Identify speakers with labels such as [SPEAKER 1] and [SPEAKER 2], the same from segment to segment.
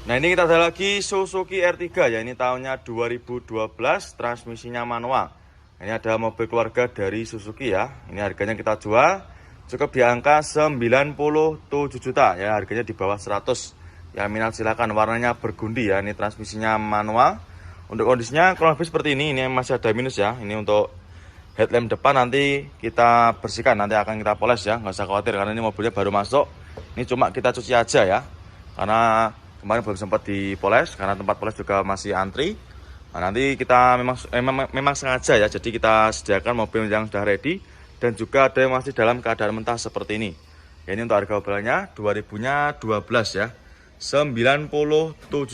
[SPEAKER 1] Nah, ini kita ada lagi Suzuki R3 ya. Ini tahunnya 2012, transmisinya manual. Ini ada mobil keluarga dari Suzuki ya. Ini harganya kita jual cukup di angka 97 juta ya. Harganya di bawah 100. Ya, minat silakan. Warnanya bergundi ya. Ini transmisinya manual. Untuk kondisinya kurang lebih seperti ini. Ini masih ada minus ya. Ini untuk headlamp depan nanti kita bersihkan, nanti akan kita poles ya, nggak usah khawatir karena ini mobilnya baru masuk. Ini cuma kita cuci aja ya, karena kemarin belum sempat dipoles karena tempat poles juga masih antri. Nah, nanti kita memang sengaja ya, jadi kita sediakan mobil yang sudah ready dan juga ada yang masih dalam keadaan mentah seperti ini. Ya, ini untuk harga mobilnya 2012 ya, 97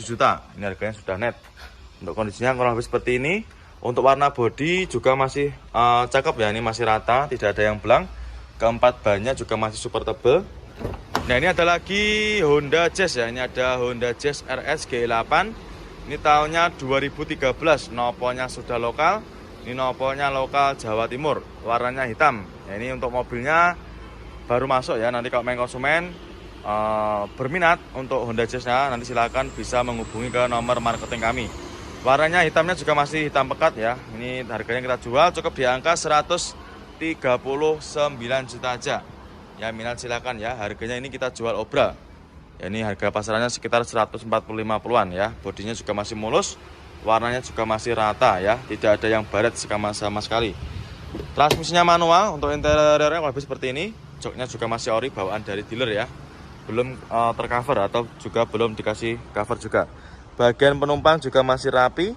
[SPEAKER 1] juta. Ini harganya sudah net. Untuk kondisinya kurang lebih seperti ini. Untuk warna bodi juga masih cakep ya, ini masih rata, tidak ada yang belang. Keempat bannya juga masih super tebal. Nah, ini ada lagi Honda Jazz ya, ini ada Honda Jazz RS G8. Ini tahunnya 2013, noponya sudah lokal. Ini noponya lokal Jawa Timur, warnanya hitam. Ya, ini untuk mobilnya baru masuk ya, nanti kalau main konsumen berminat untuk Honda Jazz-nya, nanti silakan bisa menghubungi ke nomor marketing kami. Warnanya hitamnya juga masih hitam pekat ya. Ini harganya kita jual cukup di angka 139 juta aja. Ya, minat silakan ya. Harganya ini kita jual obral. Ya, ini harga pasarannya sekitar 145-an ya. Bodinya juga masih mulus. Warnanya juga masih rata ya. Tidak ada yang baret sama sekali. Transmisinya manual. Untuk interiornya lebih seperti ini. Joknya juga masih ori bawaan dari dealer ya. Belum tercover atau juga belum dikasih cover juga. Bagian penumpang juga masih rapi,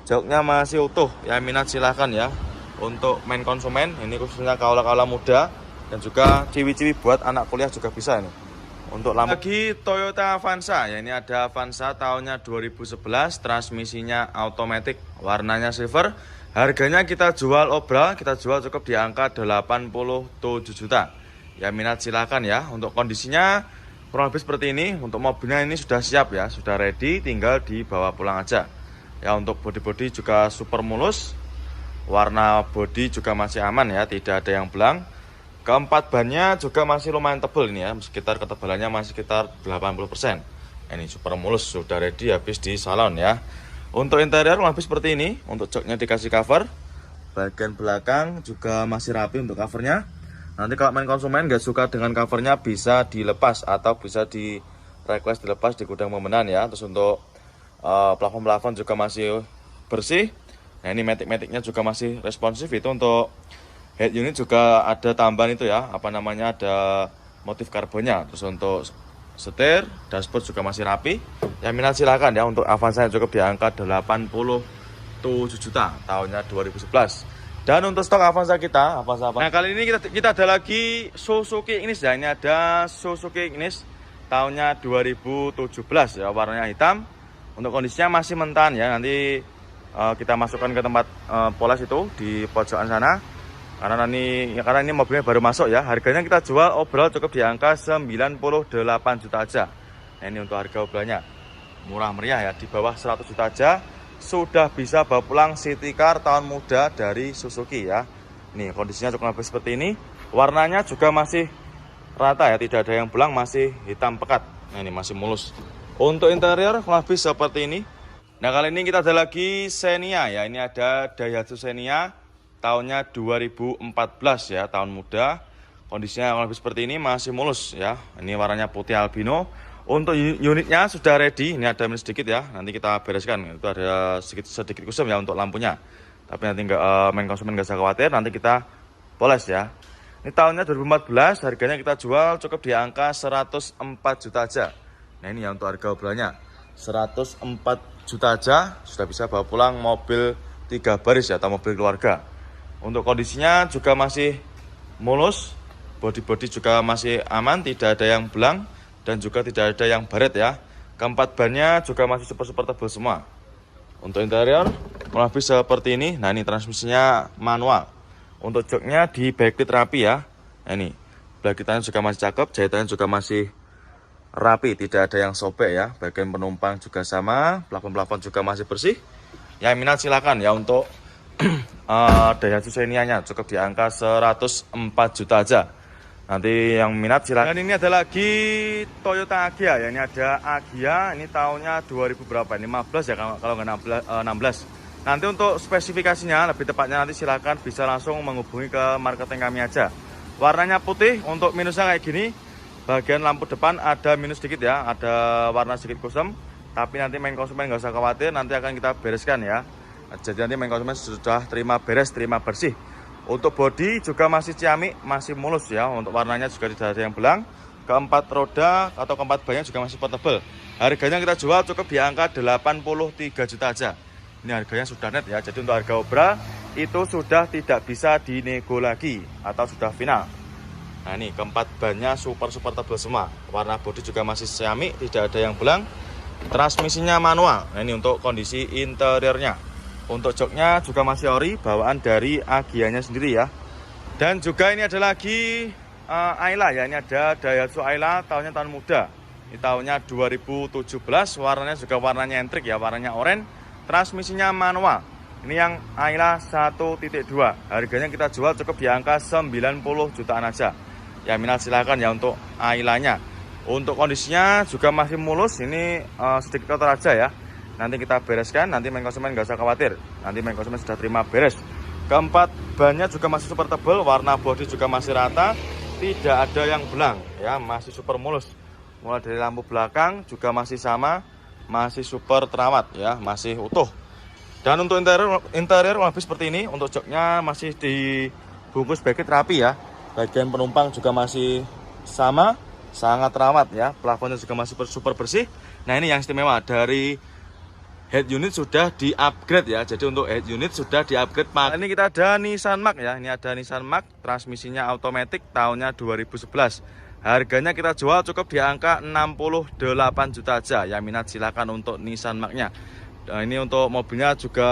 [SPEAKER 1] joknya masih utuh. Ya, minat silahkan ya. Untuk main konsumen, ini khususnya kaula-kaula muda dan juga ciwi-ciwi buat anak kuliah juga bisa ini. Untuk lampu lagi Toyota Avanza ya, ini ada Avanza tahunnya 2011, transmisinya automatic, warnanya silver. Harganya kita jual obral, kita jual cukup di angka 87 juta. Ya, minat silahkan ya. Untuk kondisinya kurang lebih seperti ini. Untuk mobilnya ini sudah siap ya, sudah ready, tinggal dibawa pulang aja. Ya, untuk bodi-bodi juga super mulus. Warna bodi juga masih aman ya, tidak ada yang belang. Keempat bannya juga masih lumayan tebal ini ya, sekitar ketebalannya masih sekitar 80%. Ini super mulus, sudah ready habis di salon ya. Untuk interior kurang lebih seperti ini. Untuk joknya dikasih cover. Bagian belakang juga masih rapi untuk covernya. Nanti kalau main konsumen nggak suka dengan covernya bisa dilepas atau bisa di request dilepas di gudang pemenan ya. Terus untuk plafon-plafon juga masih bersih. Nah, ini matic-maticnya juga masih responsif. Itu untuk head unit juga ada tambahan itu ya, apa namanya, ada motif karbonnya. Terus untuk setir, dashboard juga masih rapi. Yang minat silakan ya. Untuk Avanza cukup di angka 87 juta tahunnya 2011. Dan untuk stok Avanza kita, Nah, kali ini kita ada lagi Suzuki Ignis ya. Ini ada Suzuki Ignis tahunnya 2017 ya, warnanya hitam. Untuk kondisinya masih mentah ya. Nanti kita masukkan ke tempat poles itu di pojokan sana. Karena ini mobilnya baru masuk ya. Harganya kita jual obral cukup di angka 98 juta aja. Nah, ini untuk harga obralnya. Murah meriah ya, di bawah 100 juta aja. Sudah bisa bawa pulang city car tahun muda dari Suzuki ya. Nih, kondisinya cukup lebih seperti ini. Warnanya juga masih rata ya, tidak ada yang belang, masih hitam pekat. Nah, ini masih mulus. Untuk interior kurang lebih seperti ini. Nah, kali ini kita ada lagi Xenia ya. Ini ada Daihatsu Xenia tahunnya 2014 ya, tahun muda. Kondisinya kurang lebih seperti ini, masih mulus ya. Ini warnanya putih albino. Untuk unitnya sudah ready, ini ada minus sedikit ya, nanti kita bereskan. Itu ada sedikit kusam ya untuk lampunya. Tapi nanti main konsumen nggak usah khawatir, nanti kita poles ya. Ini tahunnya 2014, harganya kita jual cukup di angka 104 juta aja. Nah, ini ya untuk harga obralnya 104 juta aja, sudah bisa bawa pulang mobil 3 baris ya, atau mobil keluarga. Untuk kondisinya juga masih mulus, bodi-bodi juga masih aman, tidak ada yang belang dan juga tidak ada yang baret ya. Keempat bannya juga masih super tebal semua. Untuk interior kurang lebih seperti ini. Nah, ini transmisinya manual. Untuk joknya di backlit rapi ya. Nah, ini backlitannya juga masih cakep, jahitannya juga masih rapi, tidak ada yang sobek ya. Bagian penumpang juga sama, plafon-plafon juga masih bersih. Yang minat silakan ya. Untuk Daihatsu Xenia-nya cukup di angka 104 juta aja. Nanti yang minat silakan. Dan ini ada lagi Toyota Agya ya. Ini ada Agya, ini tahunnya 2000 berapa? 15 ya kalau nggak 16. Nanti untuk spesifikasinya lebih tepatnya nanti silakan bisa langsung menghubungi ke marketing kami aja. Warnanya putih, untuk minusnya kayak gini. Bagian lampu depan ada minus sedikit ya, ada warna sedikit kusam. Tapi nanti main konsumen nggak usah khawatir, nanti akan kita bereskan ya. Jadi nanti main konsumen sudah terima beres, terima bersih. Untuk bodi juga masih ciamik, masih mulus ya. Untuk warnanya juga tidak ada yang belang. Keempat roda atau keempat bannya juga masih portable. Harganya kita jual cukup di angka 83 juta aja. Ini harganya sudah net ya. Jadi untuk harga obra itu sudah tidak bisa dinego lagi atau sudah final. Nah ini keempat bannya super tebal semua. Warna bodi juga masih ciamik, tidak ada yang belang. Transmisinya manual. Nah ini untuk kondisi interiornya. Untuk joknya juga masih ori, bawaan dari Agianya sendiri ya. Dan juga ini ada lagi Ayla ya. Ini ada Daihatsu Ayla, tahunnya tahun muda. Ini tahunnya 2017, warnanya juga warnanya entrik ya, warnanya oranye. Transmisinya manual. Ini yang Ayla 1.2. Harganya kita jual cukup di angka 90 jutaan aja. Ya minat silakan ya untuk Aylanya. Untuk kondisinya juga masih mulus, ini sedikit kotor aja ya. Nanti kita bereskan, nanti main konsumen nggak usah khawatir. Nanti main konsumen sudah terima beres. Keempat bannya juga masih super tebal, warna bodi juga masih rata, tidak ada yang belang ya, masih super mulus. Mulai dari lampu belakang juga masih sama, masih super terawat ya, masih utuh. Dan untuk interior lebih seperti ini. Untuk joknya masih dibungkus backet rapi ya. Bagian penumpang juga masih sama, sangat terawat ya. Plafonnya juga masih super bersih. Nah ini yang istimewa dari head unit sudah di-upgrade ya. Jadi untuk head unit sudah di-upgrade. Ini kita ada Nissan Mark ya. Ini ada Nissan Mark, transmisinya automatic, tahunnya 2011. Harganya kita jual cukup di angka 68 juta aja. Yang minat silakan untuk Nissan Mark-nya. Nah, ini untuk mobilnya juga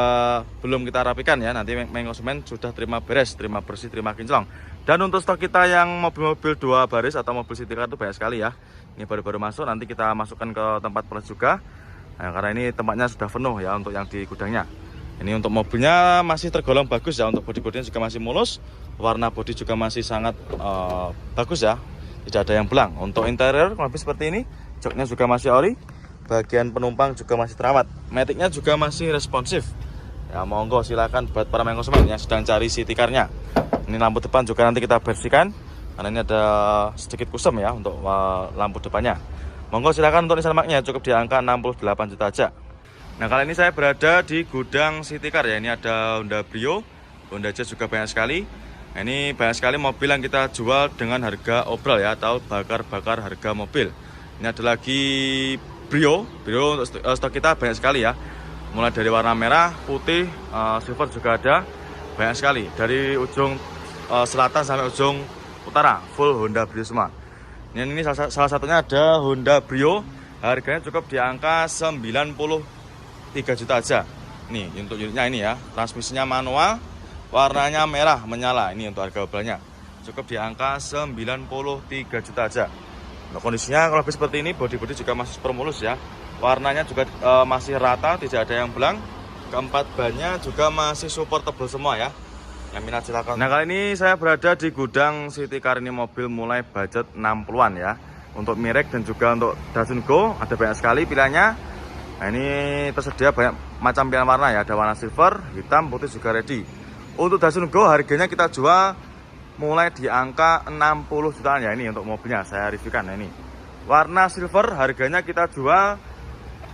[SPEAKER 1] belum kita rapikan ya. Nanti main konsumen sudah terima beres, terima bersih, terima kinclong. Dan untuk stok kita yang mobil-mobil 2 baris atau mobil city car itu banyak sekali ya. Ini baru-baru masuk, nanti kita masukkan ke tempat plus juga. Nah, karena ini tempatnya sudah penuh ya untuk yang di gudangnya. Ini untuk mobilnya masih tergolong bagus ya. Untuk bodi-bodinya juga masih mulus. Warna bodi juga masih sangat bagus ya. Tidak ada yang belang. Untuk interior lebih seperti ini. Joknya juga masih ori. Bagian penumpang juga masih terawat. Maticnya juga masih responsif. Ya monggo silakan buat para main konsumen yang sedang cari city car-nya. Ini lampu depan juga nanti kita bersihkan. Karena ini ada sedikit kusam ya untuk lampu depannya. Monggo silakan untuk Nissan Mark-nya cukup di angka 68 juta aja. Nah kali ini saya berada di gudang city car ya. Ini ada Honda Brio, Honda Jazz juga banyak sekali. Nah, ini banyak sekali mobil yang kita jual dengan harga obral ya, atau bakar-bakar harga mobil. Ini ada lagi Brio untuk stok kita banyak sekali ya. Mulai dari warna merah, putih, silver juga ada. Banyak sekali dari ujung selatan sampai ujung utara, full Honda Brio semua. Ini salah satunya ada Honda Brio, harganya cukup di angka 93 juta aja. Nih untuk unitnya ini ya, transmisinya manual, warnanya merah menyala. Ini untuk harga obralnya cukup di angka 93 juta aja. Nah, kondisinya kalau lebih seperti ini, bodi-bodi juga masih super mulus ya. Warnanya juga masih rata, tidak ada yang belang. Keempat bannya juga masih super tebal semua ya. Yang minat silakan. Nah kali ini saya berada di gudang city car. Ini mobil mulai budget 60-an ya. Untuk Mirek dan juga untuk Datsun Go ada banyak sekali pilihannya. Nah ini tersedia banyak macam pilihan warna ya. Ada warna silver, hitam, putih juga ready. Untuk Datsun Go harganya kita jual mulai di angka 60 jutaan ya. Ini untuk mobilnya saya reviewkan. Nah, ini warna silver harganya kita jual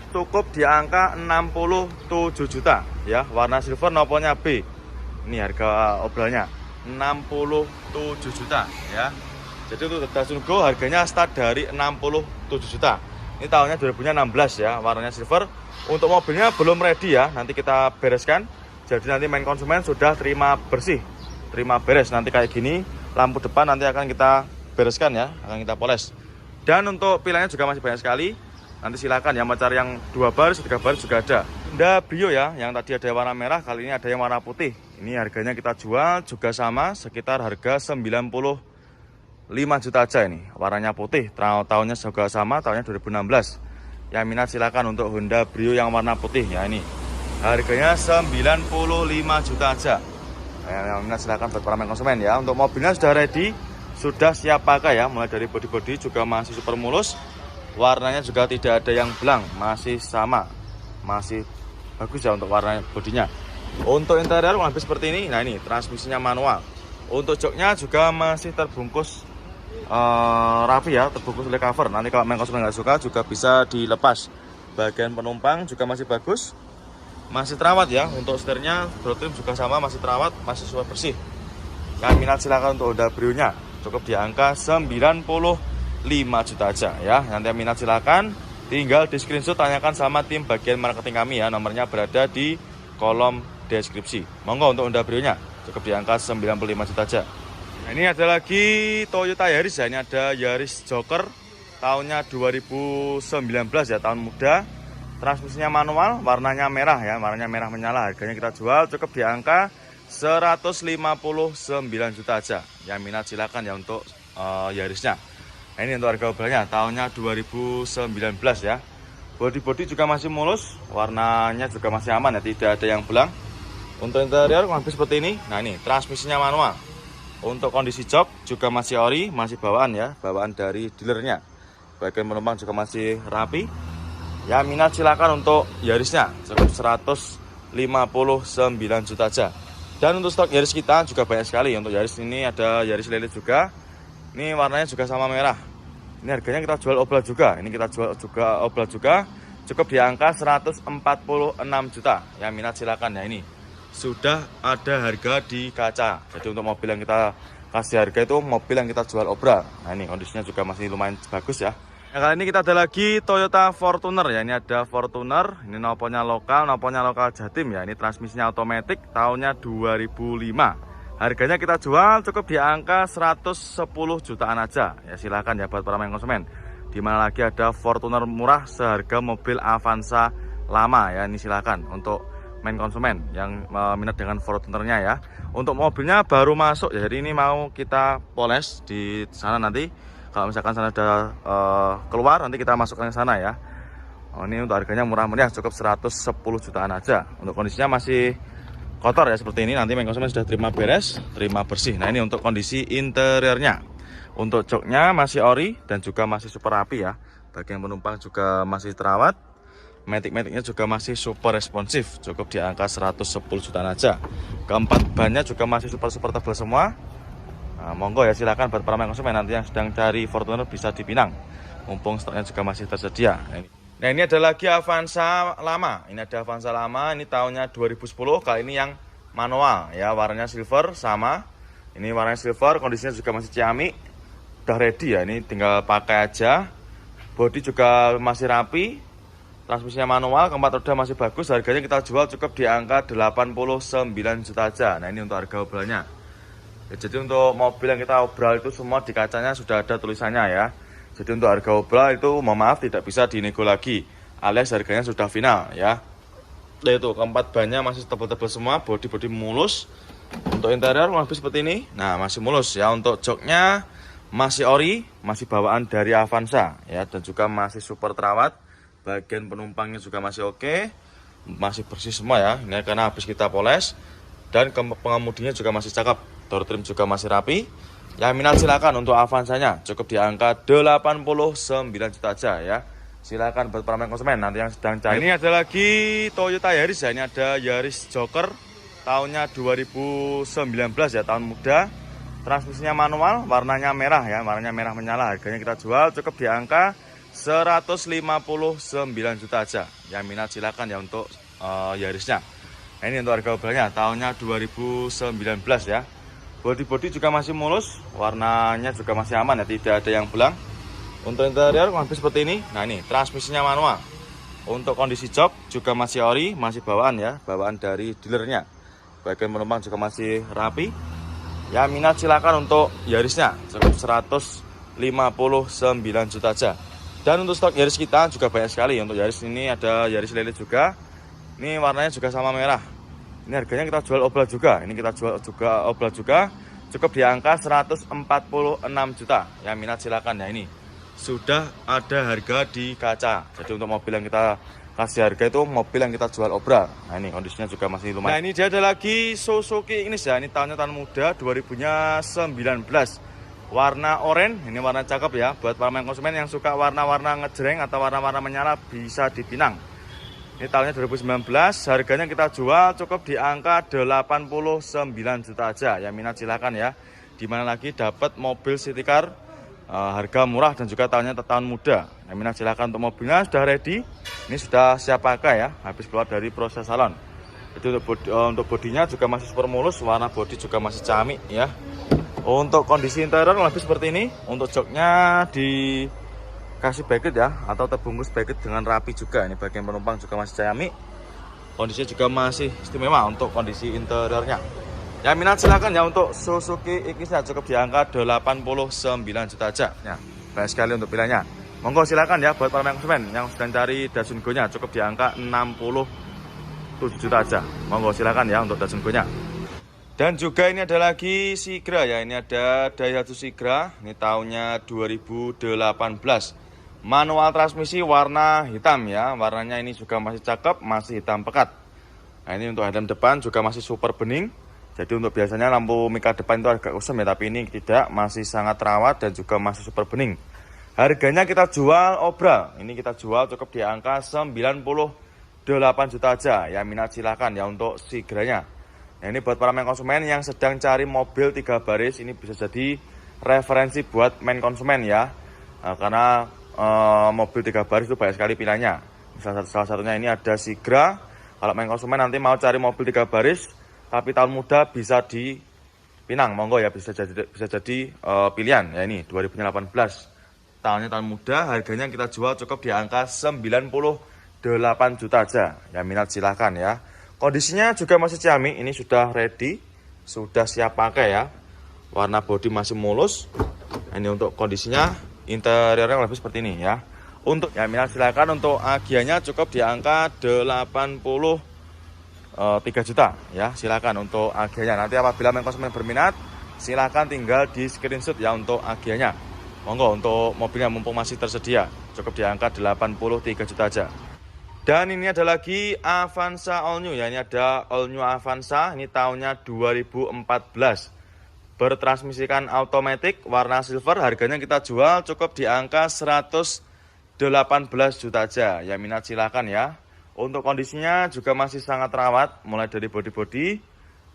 [SPEAKER 1] cukup di angka 67 juta ya. Warna silver noponya B. Ini harga obralnya 67 juta ya. Jadi untuk Datsun Go harganya start dari 67 juta. Ini tahunnya 2016 ya, warnanya silver. Untuk mobilnya belum ready ya, nanti kita bereskan. Jadi nanti main konsumen sudah terima bersih, terima beres. Nanti kayak gini, lampu depan nanti akan kita bereskan ya, akan kita poles. Dan untuk pilihannya juga masih banyak sekali. Nanti silakan ya, mau cari yang 2 baris, 3 baris juga ada. Honda Brio ya, yang tadi ada warna merah, kali ini ada yang warna putih. Ini harganya kita jual juga sama, sekitar harga 95 juta aja ini. Warnanya putih, tahunnya juga sama, tahunnya 2016. Yang minat silakan untuk Honda Brio yang warna putih ya ini. Harganya 95 juta aja. Yang minat silakan buat para konsumen ya. Untuk mobilnya sudah ready, sudah siap pakai ya, mulai dari bodi-bodi juga masih super mulus, warnanya juga tidak ada yang belang, masih sama, masih bagus ya untuk warna bodinya. Untuk interior kurang lebih seperti ini. Nah, ini transmisinya manual. Untuk joknya juga masih terbungkus rapi ya, terbungkus oleh cover. Nanti kalau main konsumen nggak suka juga bisa dilepas. Bagian penumpang juga masih bagus, masih terawat ya. Untuk setirnya, door trim juga sama, masih terawat, masih super bersih. Yang minat silakan untuk Honda Brio-nya, cukup di angka 95 juta aja ya. Nanti yang minat silakan tinggal di screenshot, tanyakan sama tim bagian marketing kami ya. Nomornya berada di kolom deskripsi. Monggo untuk Honda Brio-nya, cukup di angka 95 juta aja. Nah, ini ada lagi Toyota Yaris ya. Ini ada Yaris Joker tahunnya 2019 ya, tahun muda. Transmisinya manual, warnanya merah ya, warnanya merah menyala. Harganya kita jual cukup di angka 159 juta aja. Yang minat silakan ya untuk Yarisnya. Nah, ini untuk harga obrolannya tahunnya 2019 ya. Bodi-bodi juga masih mulus, warnanya juga masih aman ya, tidak ada yang belang. Untuk interior kurang lebih seperti ini. Nah, ini transmisinya manual. Untuk kondisi jok juga masih ori, masih bawaan ya, bawaan dari dealernya. Bagian penumpang juga masih rapi. Ya, minat silakan untuk Yarisnya, cukup 159 juta aja. Dan untuk stok Yaris kita juga banyak sekali. Untuk Yaris ini ada Yaris lele juga. Ini warnanya juga sama merah. Ini harganya kita jual obral juga. Ini kita jual juga obral juga. Cukup di angka 146 juta. Yang minat silakan ya. Ini sudah ada harga di kaca. Jadi untuk mobil yang kita kasih harga itu mobil yang kita jual obral. Nah, ini kondisinya juga masih lumayan bagus ya. Nah, kali ini kita ada lagi Toyota Fortuner ya. Ini ada Fortuner, ini noponya lokal Jatim ya. Ini transmisinya otomatis, tahunnya 2005. Harganya kita jual cukup di angka 110 jutaan aja. Ya silahkan ya buat para main konsumen. Dimana lagi ada Fortuner murah seharga mobil Avanza lama ya. Ini silahkan untuk main konsumen yang minat dengan Fortunernya ya. Untuk mobilnya baru masuk ya. Jadi ini mau kita poles di sana nanti. Kalau misalkan sana ada keluar, nanti kita masukkan ke sana ya. Ini untuk harganya murah meriah, cukup 110 jutaan aja. Untuk kondisinya masih kotor ya seperti ini. Nanti main konsumen sudah terima beres, terima bersih. Nah, ini untuk kondisi interiornya. Untuk joknya masih ori dan juga masih super rapi ya. Bagian penumpang juga masih terawat. Matic-maticnya juga masih super responsif, cukup di angka 110 jutaan aja. Keempat bannya juga masih super tebal semua. Nah, monggo ya silakan buat para konsumen nanti yang sedang cari Fortuner bisa dipinang. Mumpung stoknya juga masih tersedia. Nah, ini ada lagi Avanza lama. Ini ada Avanza lama, ini tahunnya 2010. Kali ini yang manual ya, warnanya silver sama. Ini warnanya silver, kondisinya juga masih ciamik. Udah ready ya, ini tinggal pakai aja. Bodi juga masih rapi. Transmisinya manual, keempat roda masih bagus. Harganya kita jual cukup di angka 89 juta aja. Nah, ini untuk harga obrolannya. Ya, jadi untuk mobil yang kita obral itu semua di kacanya sudah ada tulisannya ya. Jadi untuk harga obral itu mohon maaf tidak bisa dinego lagi, alias harganya sudah final ya. Nah, itu keempat bannya masih tebal-tebal semua, bodi-bodi mulus. Untuk interior lebih seperti ini. Nah, masih mulus ya. Untuk joknya masih ori, masih bawaan dari Avanza ya, dan juga masih super terawat. Bagian penumpangnya juga masih oke, masih bersih semua ya. Ini karena habis kita poles. Dan pengemudinya juga masih cakep. Door trim juga masih rapi. Yang minat silakan untuk Avanzanya, cukup di angka 89 juta aja ya. Silakan buat para konsumen nanti yang sedang cari. Ini ada lagi Toyota Yaris ya. Ini ada Yaris Joker tahunnya 2019 ya, tahun muda. Transmisinya manual, warnanya merah ya, warnanya merah menyala. Harganya kita jual cukup di angka 159 juta aja. Yang minat silakan ya untuk Yarisnya. Nah, ini untuk harga obrolannya tahunnya 2019 ya. Bodi-bodi juga masih mulus, warnanya juga masih aman ya, tidak ada yang belang. Untuk interior lebih seperti ini. Nah, ini transmisinya manual. Untuk kondisi jok juga masih ori, masih bawaan ya, bawaan dari dealernya. Bagian penumpang juga masih rapi. Ya, minat silakan untuk Yarisnya, cukup 159 juta aja. Dan untuk stok Yaris kita juga banyak sekali. Untuk Yaris ini ada Yaris lele juga. Ini warnanya juga sama merah. Ini harganya kita jual obral juga. Ini kita jual juga obral juga. Cukup di angka 146 juta. Yang minat silakan ya. Ini sudah ada harga di kaca. Jadi untuk mobil yang kita kasih harga itu mobil yang kita jual obral. Nah, ini kondisinya juga masih lumayan. Nah, ini dia ada lagi Suzuki Ignis ya. Ini tahunnya tahun muda, 2019. warna oranye. Ini warna cakep ya, buat para konsumen yang suka warna-warna ngejreng atau warna-warna menyala bisa dipinang. Ini tahunnya 2019, harganya kita jual cukup di angka 89 juta aja. Yang minat silakan ya. Dimana lagi dapat mobil city car harga murah dan juga tahunnya tahun muda. Yang minat silakan, untuk mobilnya sudah ready. Ini sudah siap pakai ya, habis keluar dari proses salon. Itu untuk bodinya juga masih super mulus, warna bodi juga masih ciamik ya. Untuk kondisi interior lebih seperti ini. Untuk joknya dikasih backet ya, atau terbungkus backet dengan rapi juga. Ini bagian penumpang juga masih ciamik. Kondisinya juga masih istimewa untuk kondisi interiornya. Yang minat silakan ya, untuk Suzuki Ignis cukup di angka 89 juta aja. Ya, banyak sekali untuk pilihannya. Monggo silakan ya, buat para konsumen yang sedang cari Datsun Go-nya cukup di angka 67 juta aja. Monggo silakan ya untuk Datsun Go-nya. Dan juga ini ada lagi Sigra ya, ini ada Daihatsu Sigra. Ini tahunnya 2018. Manual transmisi warna hitam ya. Warnanya ini juga masih cakep, masih hitam pekat. Nah, ini untuk headlamp depan juga masih super bening. Jadi untuk biasanya lampu mika depan itu agak kusam ya, tapi ini tidak, masih sangat terawat dan juga masih super bening. Harganya kita jual obral. Ini kita jual cukup di angka 98 juta aja. Yang minat silakan ya untuk Sigranya. Nah, ini buat para main konsumen yang sedang cari mobil 3 baris, ini bisa jadi referensi buat main konsumen ya. Nah, karena mobil 3 baris itu banyak sekali pilihannya. Salah satunya ini ada Sigra. Kalau main konsumen nanti mau cari mobil 3 baris tapi tahun muda, bisa dipinang, monggo ya, bisa jadi pilihan ya. Ini 2018 tahunnya tahun muda, harganya kita jual cukup di angka 98 juta aja. Yang minat silahkan ya. Kondisinya juga masih ciamik, ini sudah ready, sudah siap pakai ya. Warna bodi masih mulus. Ini untuk kondisinya, interiornya lebih seperti ini ya. Untuk yang minat silakan, untuk agianya cukup di angka 3 juta ya. Silakan untuk agianya. Nanti apabila konsumen berminat, silakan tinggal di screenshot ya untuk agianya. Monggo untuk mobilnya mumpung masih tersedia, cukup di angka 83 juta aja. Dan ini ada lagi Avanza All New ya. Ini ada All New Avanza, ini tahunnya 2014. Bertransmisikan automatic, warna silver, harganya kita jual cukup di angka 118 juta aja. Yang minat silakan ya. Untuk kondisinya juga masih sangat terawat, mulai dari bodi-bodi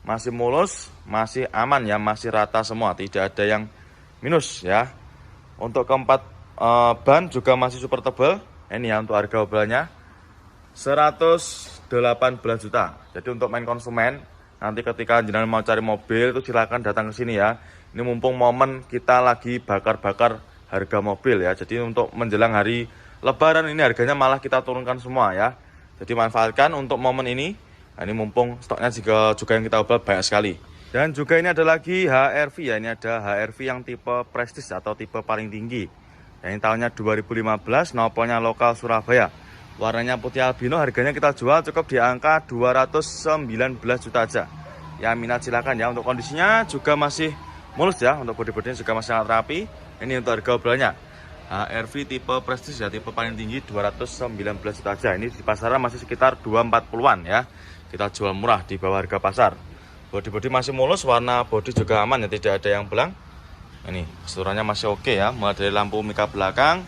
[SPEAKER 1] masih mulus, masih aman ya, masih rata semua, tidak ada yang minus ya. Untuk keempat ban juga masih super tebal. Ini ya untuk harga obrolnya 118 juta. Jadi untuk main konsumen, nanti ketika jenengan mau cari mobil itu silakan datang ke sini ya. Ini mumpung momen kita lagi bakar-bakar harga mobil ya. Jadi untuk menjelang hari Lebaran ini harganya malah kita turunkan semua ya. Jadi manfaatkan untuk momen ini. Nah, ini mumpung stoknya juga yang kita obral banyak sekali. Dan juga ini ada lagi HR-V ya. Ini ada HR-V yang tipe prestige atau tipe paling tinggi. Ini tahunnya 2015, nopolnya lokal Surabaya. Warnanya putih albino, harganya kita jual cukup di angka 219 juta aja. Ya, minat silakan ya. Untuk kondisinya juga masih mulus ya. Untuk bodi-bodinya juga masih sangat rapi. Ini untuk harga obrolannya. HR-V tipe prestige ya, tipe paling tinggi 219 juta aja. Ini di pasaran masih sekitar 240-an ya. Kita jual murah di bawah harga pasar. Bodi-bodi masih mulus, warna bodi juga aman ya, tidak ada yang belang. Ini keseluruhannya masih oke ya. Mulai dari lampu mika belakang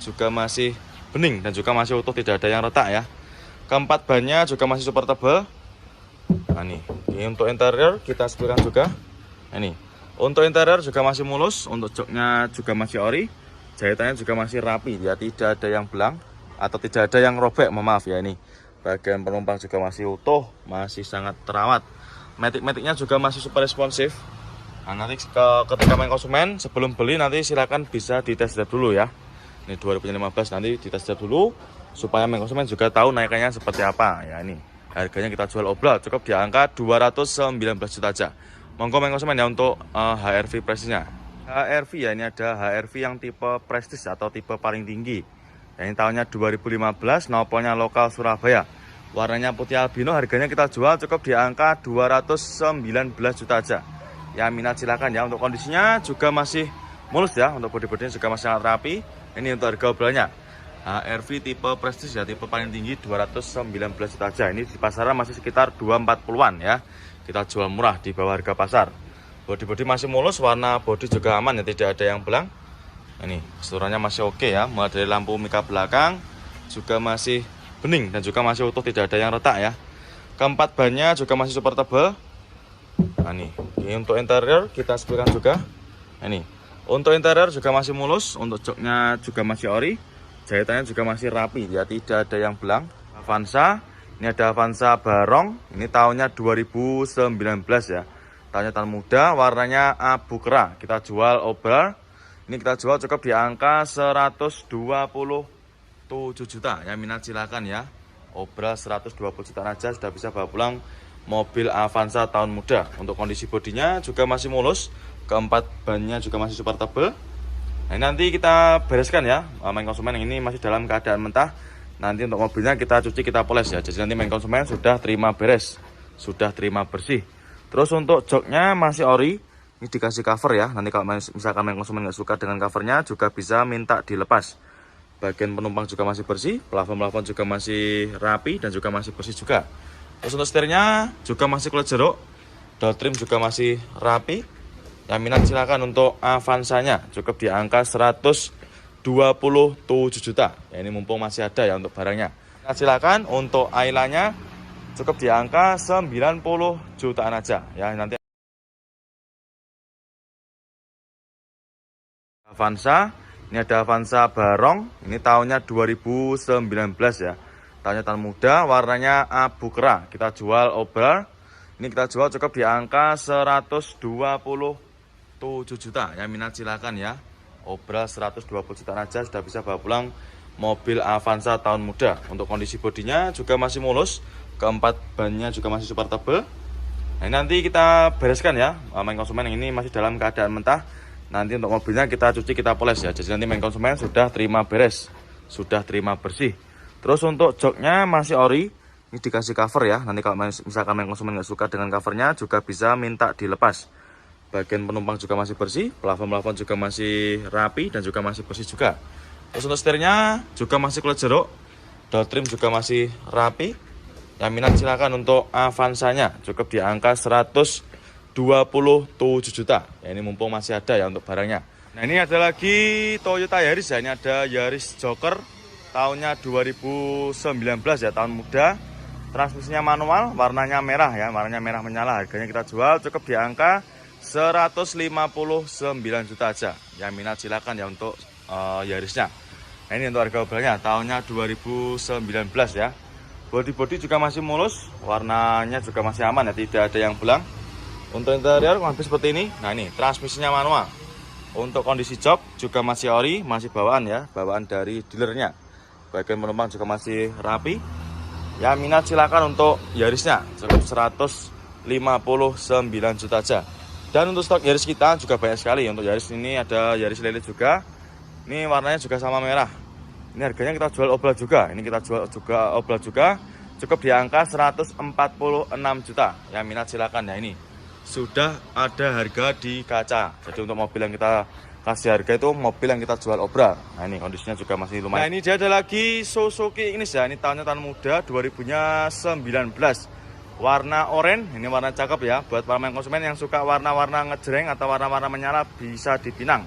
[SPEAKER 1] juga masih bening dan juga masih utuh, tidak ada yang retak ya. Keempat bannya juga masih super tebal. Nah, ini untuk interior kita sebutkan juga. Ini untuk interior juga masih mulus, untuk joknya juga masih ori. Jahitannya juga masih rapi ya, tidak ada yang belang atau tidak ada yang robek, maaf ya. Ini bagian penumpang juga masih utuh, masih sangat terawat. Matic-maticnya juga masih super responsif. Nah, nanti ketika main konsumen sebelum beli nanti silakan bisa dites drive dulu ya. Ini 2015 nanti dites drive dulu supaya main konsumen juga tahu naikannya seperti apa ya. Ini harganya kita jual obral cukup di angka 219 juta aja. Monggo main konsumen ya untuk HR-V prestisnya. HR-V ya, ini ada HR-V yang tipe prestige atau tipe paling tinggi. Ini tahunnya 2015, nopolnya lokal Surabaya. Warnanya putih albino, harganya kita jual cukup di angka 219 juta aja. Ya, minat silakan ya. Untuk kondisinya juga masih mulus ya. Untuk bodi-bodinya juga masih sangat rapi. Ini untuk harga obrolannya. HR-V tipe prestige ya, tipe paling tinggi 219 juta aja. Ini di pasaran masih sekitar 240-an ya. Kita jual murah di bawah harga pasar. Bodi-bodi masih mulus, warna bodi juga aman ya, tidak ada yang belang. Ini keseluruhannya masih oke ya, mulai dari lampu mika belakang juga masih bening dan juga masih utuh, tidak ada yang retak ya. Keempat bannya juga masih super tebal. Nah ini untuk interior kita sebutkan juga. Nah, ini untuk interior juga masih mulus, untuk joknya juga masih ori, jahitannya juga masih rapi ya, tidak ada yang belang. Avanza, ini ada Avanza Barong, ini tahunnya 2019 ya. Tahunnya tahun muda, warnanya abu kera. Kita jual obral. Ini kita jual cukup di angka 127 juta. Yang minat silakan ya. Obral 120 juta aja sudah bisa bawa pulang mobil Avanza tahun muda. Untuk kondisi bodinya juga masih mulus. Keempat bannya juga masih super tebal. Nah, nanti kita bereskan ya. Main konsumen yang ini masih dalam keadaan mentah. Nanti untuk mobilnya kita cuci, kita poles ya. Jadi nanti main konsumen sudah terima beres, sudah terima bersih. Terus untuk joknya masih ori, ini dikasih cover ya. Nanti kalau misalkan main konsumen nggak suka dengan covernya juga bisa minta dilepas. Bagian penumpang juga masih bersih, plafon juga masih rapi dan juga masih bersih juga. Terus untuk setirnya juga masih kulit jeruk, door trim juga masih rapi. Yang minat silakan untuk Avanzanya, cukup di angka 127 juta. Ya, ini mumpung masih ada ya untuk barangnya. Nah, silakan untuk Ailanya cukup di angka 90 jutaan aja ya. Nanti Avanza, ini ada Avanza Barong, ini tahunnya 2019 ya. Tahunnya tahun muda, warnanya abu kera. Kita jual obral. Ini kita jual cukup di angka 127 juta. Yang minat silakan ya. Obral 120 jutaan aja sudah bisa bawa pulang mobil Avanza tahun muda. Untuk kondisi bodinya juga masih mulus. Keempat bannya juga masih super tebal. Nah, nanti kita bereskan ya. Main konsumen yang ini masih dalam keadaan mentah. Nanti untuk mobilnya kita cuci, kita poles ya. Jadi nanti main konsumen sudah terima beres, sudah terima bersih. Terus untuk joknya masih ori, ini dikasih cover ya. Nanti kalau misalkan main konsumen nggak suka dengan covernya juga bisa minta dilepas. Bagian penumpang juga masih bersih, plafon juga masih rapi dan juga masih bersih juga. Terus untuk setirnya juga masih kulit jeruk, door trim juga masih rapi. Yang minat silakan untuk Avanzanya, cukup di angka 127 juta. Ya, ini mumpung masih ada ya untuk barangnya. Nah, ini ada lagi Toyota Yaris ya. Ini ada Yaris Joker tahunnya 2019 ya, tahun muda. Transmisinya manual, warnanya merah ya, warnanya merah menyala. Harganya kita jual cukup di angka 159 juta aja. Yang minat silakan ya untuk Yarisnya. Nah, ini untuk harga obrolannya tahunnya 2019 ya. Bodi juga masih mulus, warnanya juga masih aman ya, tidak ada yang belang. Untuk interior lebih seperti ini. Nah, ini transmisinya manual. Untuk kondisi jok juga masih ori, masih bawaan ya, bawaan dari dealernya. Bagian penumpang juga masih rapi. Ya, minat silakan untuk Yarisnya, cukup 159 juta aja. Dan untuk stok Yaris kita juga banyak sekali. Untuk Yaris ini ada Yaris Lele juga. Ini warnanya juga sama merah. Ini harganya kita jual obral juga. Ini kita jual juga obral juga. Cukup di angka 146 juta. Yang minat silakan ya. Ini sudah ada harga di kaca. Jadi untuk mobil yang kita kasih harga itu mobil yang kita jual obral. Nah, ini kondisinya juga masih lumayan. Nah, ini dia ada lagi Suzuki Ignis ya. Ini tahunnya tahun muda 2019. Warna oranye. Ini warna cakep ya. Buat para konsumen yang suka warna-warna ngejreng atau warna-warna menyala bisa dipinang.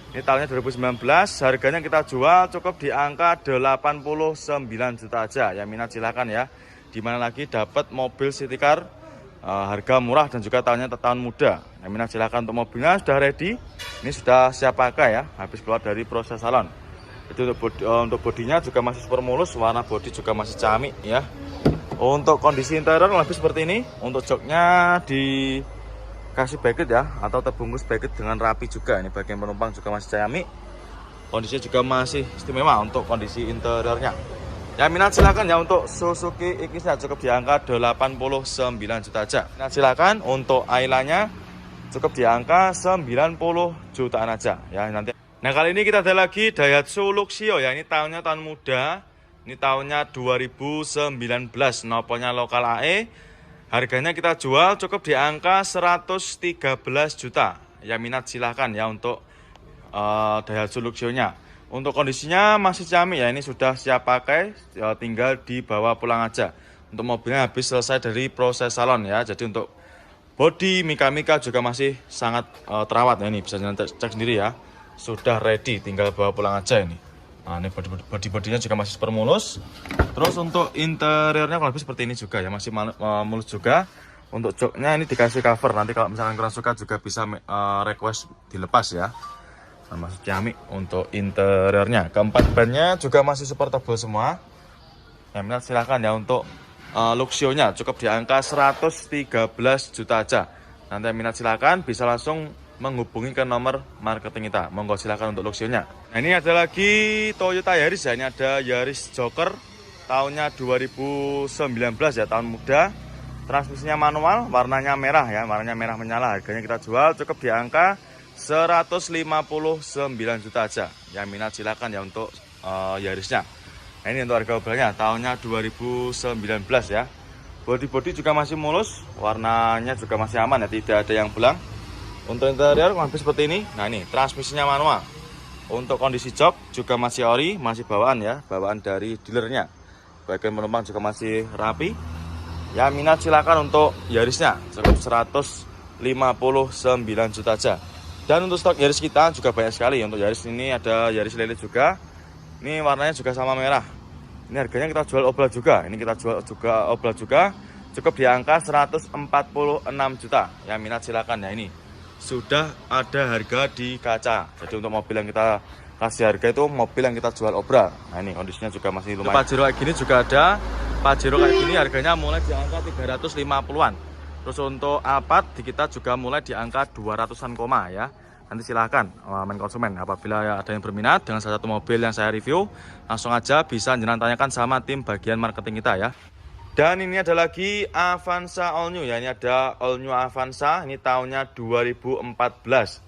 [SPEAKER 1] Ini tahunnya 2019, harganya kita jual cukup di angka 89 juta aja. Yang minat silakan ya. Dimana lagi dapat mobil city car harga murah dan juga tahunnya tahun muda. Yang minat silakan untuk mobilnya sudah ready. Ini sudah siap pakai ya, habis keluar dari proses salon. Itu untuk bodinya juga masih super mulus, warna bodi juga masih camik ya. Untuk kondisi interior lebih seperti ini. Untuk joknya dikasih backet ya, atau terbungkus backet dengan rapi juga. Ini bagian penumpang juga masih camik. Kondisinya juga masih istimewa untuk kondisi interiornya. Yang minat silakan ya untuk Suzuki Ignis cukup di angka 89 juta aja. Minat silakan untuk Ailanya cukup di angka 90 jutaan aja ya nanti. Nah, kali ini kita ada lagi Daihatsu Luxio ya. Ini tahunnya tahun muda. Ini tahunnya 2019, noponya lokal AE. Harganya kita jual cukup di angka 113 juta. Yang minat silahkan ya untuk Daihatsu Luxio-nya. Untuk kondisinya masih camik ya, ini sudah siap pakai, tinggal dibawa pulang aja. Untuk mobilnya habis selesai dari proses salon ya. Jadi untuk Bodi Mika juga masih sangat terawat ya, ini bisa cek sendiri ya. Sudah ready, tinggal bawa pulang aja ini. Nah, ini bodinya juga masih super mulus. Terus untuk interiornya kurang lebih seperti ini juga ya, masih mulus juga. Untuk joknya ini dikasih cover, nanti kalau misalkan kurang suka juga bisa request dilepas ya. Nah, masuk Xiaomi untuk interiornya. Keempat bannya juga masih super tebal semua. Yang minat silahkan ya. Untuk Luxio-nya cukup di angka 113 juta aja. Nanti yang minat silahkan bisa langsung menghubungi ke nomor marketing kita. Monggo silahkan untuk Luxio-nya. Nah, ini ada lagi Toyota Yaris ya. Ini ada Yaris Joker tahunnya 2019 ya, tahun muda. Transmisinya manual, warnanya merah ya, warnanya merah menyala. Harganya kita jual cukup di angka 159 juta aja. Yang minat silahkan ya untuk Yarisnya. Nah, ini untuk harga mobilnya tahunnya 2019 ya. Bodi juga masih mulus, warnanya juga masih aman ya, tidak ada yang belang. Untuk interior hampir seperti ini. Nah, ini transmisinya manual. Untuk kondisi jok juga masih ori, masih bawaan ya, bawaan dari dealernya. Bagian penumpang juga masih rapi. Ya, minat silakan untuk Yarisnya cukup 159 juta aja. Dan untuk stok Yaris kita juga banyak sekali. Untuk Yaris ini ada Yaris Lele juga. Ini warnanya juga sama merah. Ini harganya kita jual obral juga. Ini kita jual juga obral juga. Cukup di angka 146 juta. Yang minat silakan ya, ini sudah ada harga di kaca. Jadi untuk mobil yang kita kasih harga itu mobil yang kita jual obral. Nah, ini kondisinya juga masih lumayan. Pajero kayak gini juga ada. Pajero kayak gini harganya mulai di angka 350-an. Terus untuk Alphard di kita juga mulai di angka 200-an koma ya. Nanti silahkan main konsumen, apabila ada yang berminat dengan salah satu mobil yang saya review, langsung aja bisa tanyakan sama tim bagian marketing kita ya. Dan ini ada lagi Avanza All New ya, ini ada All New Avanza, ini tahunnya 2014.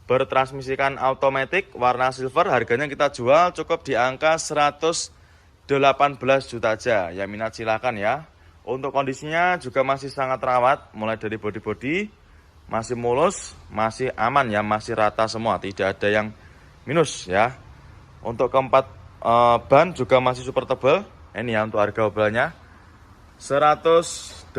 [SPEAKER 1] Bertransmisikan automatic, warna silver, harganya kita jual cukup di angka 118 juta aja. Yang minat silahkan ya. Untuk kondisinya juga masih sangat rawat, mulai dari bodi masih mulus, masih aman ya, masih rata semua, tidak ada yang minus ya. Untuk keempat ban juga masih super tebal. Ini ya untuk harga mobilnya 118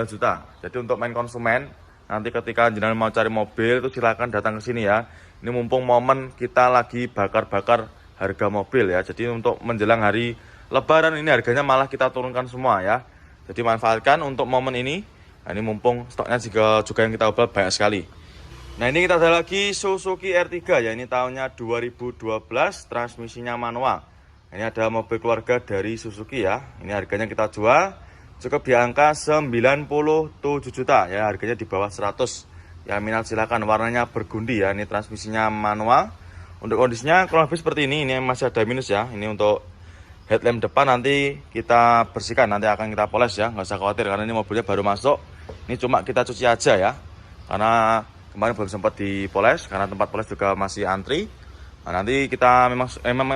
[SPEAKER 1] juta. Jadi untuk main konsumen, nanti ketika jenengan mau cari mobil itu silahkan datang ke sini ya. Ini mumpung momen kita lagi bakar-bakar harga mobil ya. Jadi untuk menjelang hari Lebaran ini harganya malah kita turunkan semua ya. Jadi manfaatkan untuk momen ini. Nah, ini mumpung stoknya juga yang kita obral banyak sekali. Nah, ini kita ada lagi Suzuki R3 ya. Ini tahunnya 2012, transmisinya manual. Ini ada mobil keluarga dari Suzuki ya. Ini harganya kita jual cukup di angka 97 juta ya. Harganya di bawah 100. Ya, minat silakan. Warnanya bergundi ya. Ini transmisinya manual. Untuk kondisinya kurang lebih seperti ini. Ini masih ada minus ya. Ini untuk headlamp depan nanti kita bersihkan, nanti akan kita poles ya, nggak usah khawatir karena ini mobilnya baru masuk. Ini cuma kita cuci aja ya, karena kemarin belum sempat dipoles karena tempat poles juga masih antri. Nah, nanti kita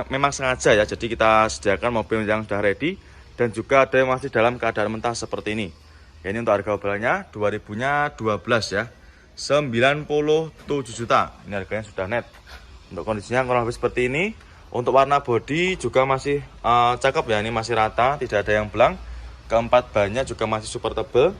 [SPEAKER 1] memang sengaja ya, jadi kita sediakan mobil yang sudah ready dan juga ada yang masih dalam keadaan mentah seperti ini. Ya, ini untuk harga mobilnya 2012 ya, 97 juta. Ini harganya sudah net. Untuk kondisinya kurang lebih seperti ini. Untuk warna bodi juga masih cakep ya, ini masih rata, tidak ada yang belang. Keempat bannya juga masih super tebal.